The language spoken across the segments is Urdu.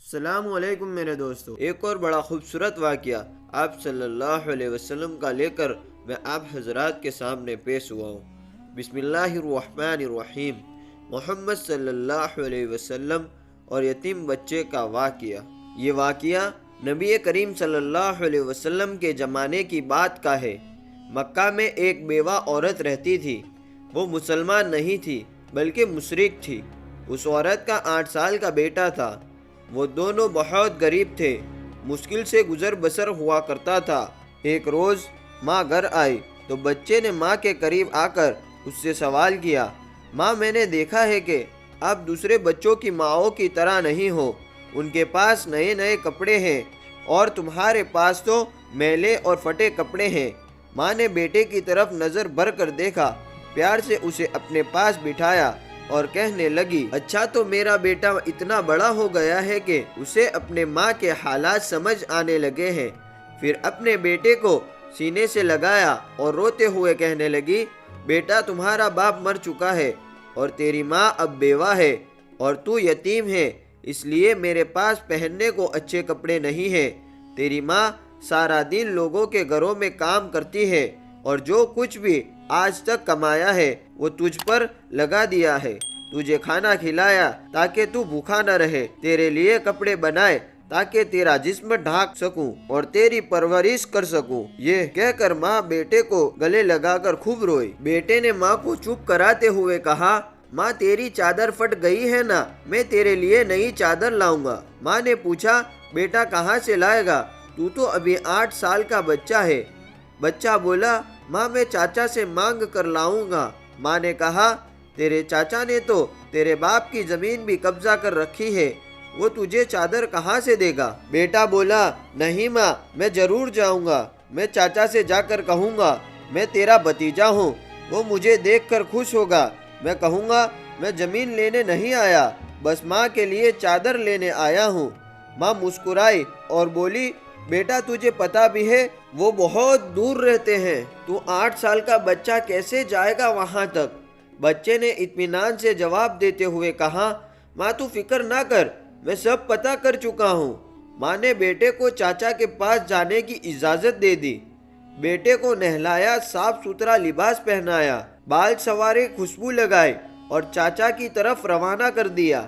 السلام علیکم میرے دوستو، ایک اور بڑا خوبصورت واقعہ آپ صلی اللہ علیہ وسلم کا لے کر میں آپ حضرات کے سامنے پیش ہوا ہوں۔ بسم اللہ الرحمن الرحیم۔ محمد صلی اللہ علیہ وسلم اور یتیم بچے کا واقعہ۔ یہ واقعہ نبی کریم صلی اللہ علیہ وسلم کے زمانے کی بات کا ہے۔ مکہ میں ایک بیوہ عورت رہتی تھی۔ وہ مسلمان نہیں تھی بلکہ مشرک تھی۔ اس عورت کا 8 سال کا بیٹا تھا۔ وہ دونوں بہت غریب تھے، مشکل سے گزر بسر ہوا کرتا تھا۔ ایک روز ماں گھر آئی تو بچے نے ماں کے قریب آ کر اس سے سوال کیا، ماں میں نے دیکھا ہے کہ آپ دوسرے بچوں کی ماؤں کی طرح نہیں ہو، ان کے پاس نئے نئے کپڑے ہیں اور تمہارے پاس تو میلے اور پھٹے کپڑے ہیں۔ ماں نے بیٹے کی طرف نظر بھر کر دیکھا، پیار سے اسے اپنے پاس بٹھایا اور کہنے لگی، اچھا تو میرا بیٹا اتنا بڑا ہو گیا ہے کہ اسے اپنے ماں کے حالات سمجھ آنے لگے ہیں۔ پھر اپنے بیٹے کو سینے سے لگایا اور روتے ہوئے کہنے لگی، بیٹا تمہارا باپ مر چکا ہے اور تیری ماں اب بیوہ ہے اور تو یتیم ہے، اس لیے میرے پاس پہننے کو اچھے کپڑے نہیں ہیں۔ تیری ماں سارا دن لوگوں کے گھروں میں کام کرتی ہے اور جو کچھ بھی آج تک کمایا ہے وہ تجھ پر لگا دیا ہے۔ تجھے کھانا کھلایا تاکہ تو بھوکا نہ رہے، تیرے لیے کپڑے بنائے تاکہ تیرا جسم ڈھانک سکوں اور تیری پرورش کر سکوں۔ یہ کہہ کر ماں بیٹے کو گلے لگا کر خوب روئی۔ بیٹے نے ماں کو چپ کراتے ہوئے کہا، ماں تیری چادر پھٹ گئی ہے نا، میں تیرے لیے نئی چادر لاؤں گا۔ ماں نے پوچھا، بیٹا کہاں سے لائے گا، تو ابھی 8 سال کا بچہ ہے۔ بچہ بولا، ماں میں چاچا سے مانگ کر لاؤں گا۔ ماں نے کہا، تیرے چاچا نے تو تیرے باپ کی زمین بھی قبضہ کر رکھی ہے، وہ تجھے چادر کہاں سے دے گا؟ بیٹا بولا، نہیں ماں میں ضرور جاؤں گا، میں چاچا سے جا کر کہوں گا میں تیرا بھتیجا ہوں، وہ مجھے دیکھ کر خوش ہوگا۔ میں کہوں گا میں زمین لینے نہیں آیا، بس ماں کے لیے چادر لینے آیا ہوں۔ ماں مسکرائی اور بولی، بیٹا تجھے پتا بھی ہے وہ بہت دور رہتے ہیں، تو 8 سال کا بچہ کیسے جائے گا وہاں تک؟ بچے نے اطمینان سے جواب دیتے ہوئے کہا، ماں تو فکر نہ کر، میں سب پتہ کر چکا ہوں۔ ماں نے بیٹے کو چاچا کے پاس جانے کی اجازت دے دی۔ بیٹے کو نہلایا، صاف ستھرا لباس پہنایا، بال سنوارے، خوشبو لگائی اور چاچا کی طرف روانہ کر دیا۔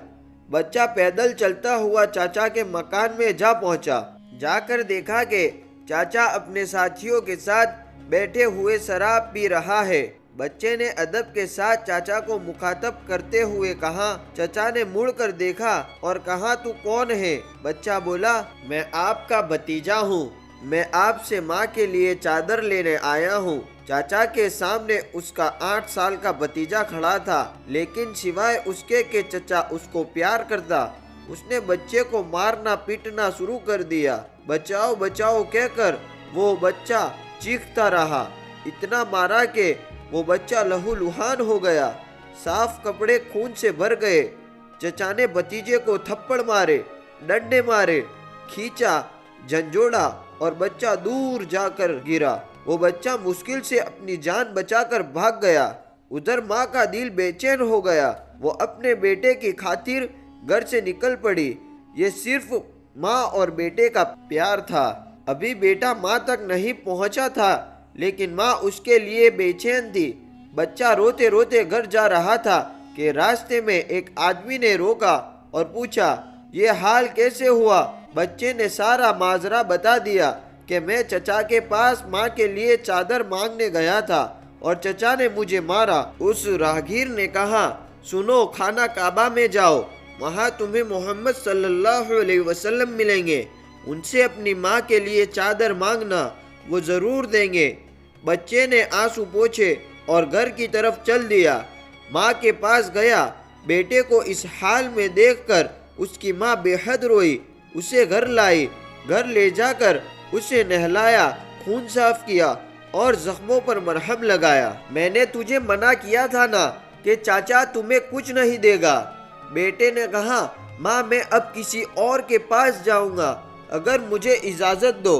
بچہ پیدل چلتا ہوا چاچا کے مکان میں جا پہنچا۔ جا کر دیکھا کہ چاچا اپنے ساتھیوں کے ساتھ بیٹھے ہوئے شراب پی رہا ہے۔ بچے نے ادب کے ساتھ چاچا کو مخاطب کرتے ہوئے کہا، چاچا نے مڑ کر دیکھا اور کہا، تو کون ہے؟ بچہ بولا، میں آپ کا بھتیجا ہوں، میں آپ سے ماں کے لیے چادر لینے آیا ہوں۔ چاچا کے سامنے اس کا 8 سال کا بھتیجا کھڑا تھا، لیکن سوائے اس کے کہ چچا اس کو پیار کرتا، اس نے بچے کو مارنا پیٹنا شروع کر دیا۔ بچاؤ بچاؤ کہہ کر وہ بچہ چیختا رہا، اتنا مارا کہ وہ بچہ لہو لہان ہو گیا، صاف کپڑے خون سے بھر گئے۔ چچا نے بھتیجے کو تھپڑ مارے، ڈنڈے مارے، کھینچا، جھنجھوڑا اور بچہ دور جا کر گرا۔ وہ بچہ مشکل سے اپنی جان بچا کر بھاگ گیا۔ ادھر ماں کا دل بے چین ہو گیا، وہ اپنے بیٹے کی خاطر گھر سے نکل پڑی۔ یہ صرف ماں اور بیٹے کا پیار تھا۔ ابھی بیٹا ماں تک نہیں پہنچا تھا لیکن ماں اس کے لیے بے چین تھی۔ بچہ روتے روتے گھر جا رہا تھا کہ راستے میں ایک آدمی نے روکا اور پوچھا، یہ حال کیسے ہوا؟ بچے نے سارا ماجرا بتا دیا کہ میں چچا کے پاس ماں کے لیے چادر مانگنے گیا تھا اور چچا نے مجھے مارا۔ اس راہگیر نے کہا، سنو، خانہ کعبہ میں جاؤ، وہاں تمہیں محمد صلی اللہ علیہ وسلم ملیں گے، ان سے اپنی ماں کے لیے چادر مانگنا، وہ ضرور دیں گے۔ بچے نے آنسو پوچھے اور گھر کی طرف چل دیا۔ ماں کے پاس گیا، بیٹے کو اس حال میں دیکھ کر اس کی ماں بے حد روئی، اسے گھر لائی، گھر لے جا کر اسے نہلایا، خون صاف کیا اور زخموں پر مرہم لگایا۔ میں نے تجھے منع کیا تھا نا کہ چاچا تمہیں کچھ نہیں دے گا۔ بیٹے نے کہا، ماں میں اب کسی اور کے پاس جاؤں گا، اگر مجھے اجازت دو،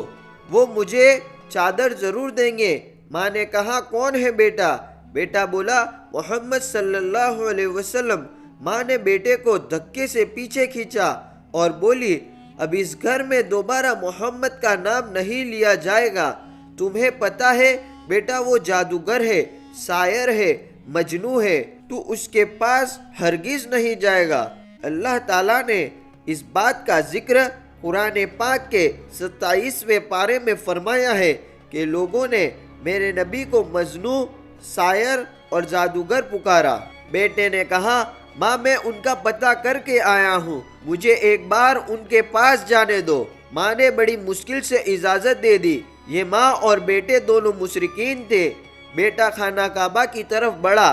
وہ مجھے چادر ضرور دیں گے۔ ماں نے کہا، کون ہے بیٹا؟ بیٹا بولا، محمد صلی اللہ علیہ وسلم۔ ماں نے بیٹے کو دھکے سے پیچھے کھینچا اور بولی اب اس گھر میں دوبارہ محمد کا نام نہیں لیا جائے گا. تمہیں پتا ہے بیٹا وہ جادوگر ہے, ساحر ہے, مجنون ہے, تو اس کے پاس ہرگز نہیں جائے گا. اللہ تعالیٰ نے اس بات کا ذکر قرآن پاک کے 27ویں پارے میں فرمایا ہے کہ لوگوں نے میرے نبی کو مجنون, ساحر اور جادوگر پکارا. بیٹے نے کہا ماں میں ان کا پتہ کر کے آیا ہوں, مجھے ایک بار ان کے پاس جانے دو. ماں نے بڑی مشکل سے اجازت دے دی. یہ ماں اور بیٹے دونوں مشرکین تھے. بیٹا خانہ کعبہ کی طرف بڑھا.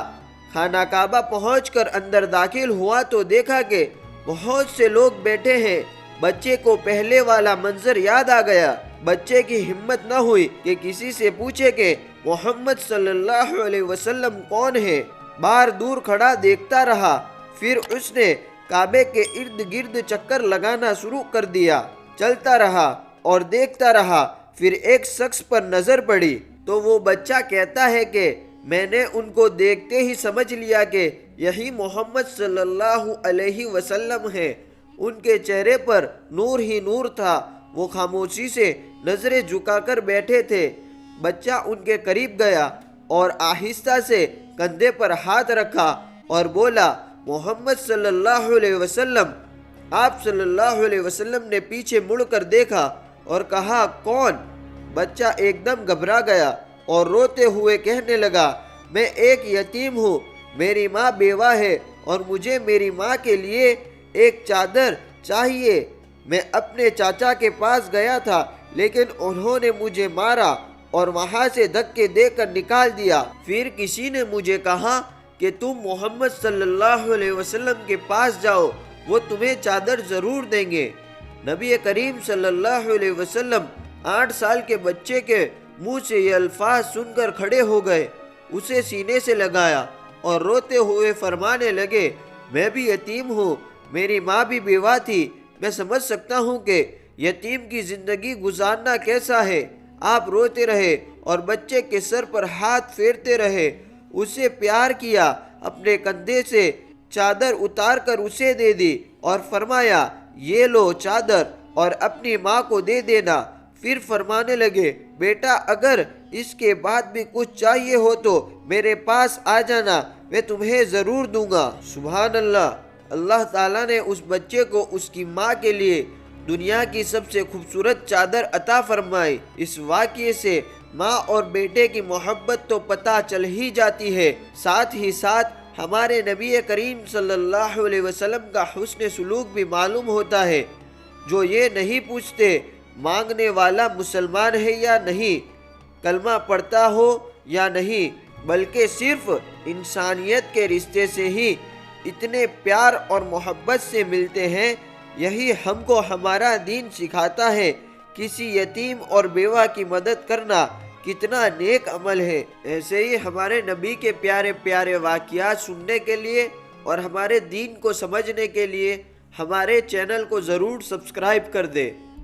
خانہ کعبہ پہنچ کر اندر داخل ہوا تو دیکھا کہ بہت سے لوگ بیٹھے ہیں. بچے کو پہلے والا منظر یاد آ گیا. بچے کی ہمت نہ ہوئی کہ کسی سے پوچھے کہ محمد صلی اللہ علیہ وسلم کون ہے. باہر دور کھڑا دیکھتا رہا. پھر اس نے کعبے کے ارد گرد چکر لگانا شروع کر دیا. چلتا رہا اور دیکھتا رہا. پھر ایک شخص پر نظر پڑی تو وہ بچہ کہتا ہے کہ میں نے ان کو دیکھتے ہی سمجھ لیا کہ یہی محمد صلی اللہ علیہ وسلم ہے. ان کے چہرے پر نور ہی نور تھا. وہ خاموشی سے نظریں جھکا کر بیٹھے تھے. بچہ ان کے قریب گیا اور آہستہ سے کندھے پر ہاتھ رکھا اور بولا محمد صلی اللہ علیہ وسلم. آپ صلی اللہ علیہ وسلم نے پیچھے مڑ کر دیکھا اور کہا کون؟ بچہ ایک دم گھبرا گیا اور روتے ہوئے کہنے لگا میں ایک یتیم ہوں. میری ماں بیوہ ہے اور مجھے میری ماں کے لیے ایک چادر چاہیے. میں اپنے چاچا کے پاس گیا تھا لیکن انہوں نے مجھے مارا اور وہاں سے دھکے دے کر نکال دیا. پھر کسی نے مجھے کہا کہ تم محمد صلی اللہ علیہ وسلم کے پاس جاؤ, وہ تمہیں چادر ضرور دیں گے. نبی کریم صلی اللہ علیہ وسلم 8 سال کے بچے کے منہ سے یہ الفاظ سن کر کھڑے ہو گئے. اسے سینے سے لگایا اور روتے ہوئے فرمانے لگے میں بھی یتیم ہوں, میری ماں بھی بیوہ تھی. میں سمجھ سکتا ہوں کہ یتیم کی زندگی گزارنا کیسا ہے. آپ روتے رہے اور بچے کے سر پر ہاتھ پھیرتے رہے. اسے پیار کیا. اپنے کندھے سے چادر اتار کر اسے دے دی اور فرمایا یہ لو چادر اور اپنی ماں کو دے دینا. پھر فرمانے لگے بیٹا اگر اس کے بعد بھی کچھ چاہیے ہو تو میرے پاس آ جانا, میں تمہیں ضرور دوں گا. سبحان اللہ. اللہ تعالیٰ نے اس بچے کو اس کی ماں کے لیے دنیا کی سب سے خوبصورت چادر عطا فرمائی. اس واقعے سے ماں اور بیٹے کی محبت تو پتہ چل ہی جاتی ہے, ساتھ ہی ساتھ ہمارے نبی کریم صلی اللہ علیہ وسلم کا حسن سلوک بھی معلوم ہوتا ہے. جو یہ نہیں پوچھتے مانگنے والا مسلمان ہے یا نہیں, کلمہ پڑھتا ہو یا نہیں, بلکہ صرف انسانیت کے رشتے سے ہی اتنے پیار اور محبت سے ملتے ہیں. یہی ہم کو ہمارا دین سکھاتا ہے. کسی یتیم اور بیوہ کی مدد کرنا کتنا نیک عمل ہے. ایسے ہی ہمارے نبی کے پیارے پیارے واقعات سننے کے لیے اور ہمارے دین کو سمجھنے کے لیے ہمارے چینل کو ضرور سبسکرائب کر دیں.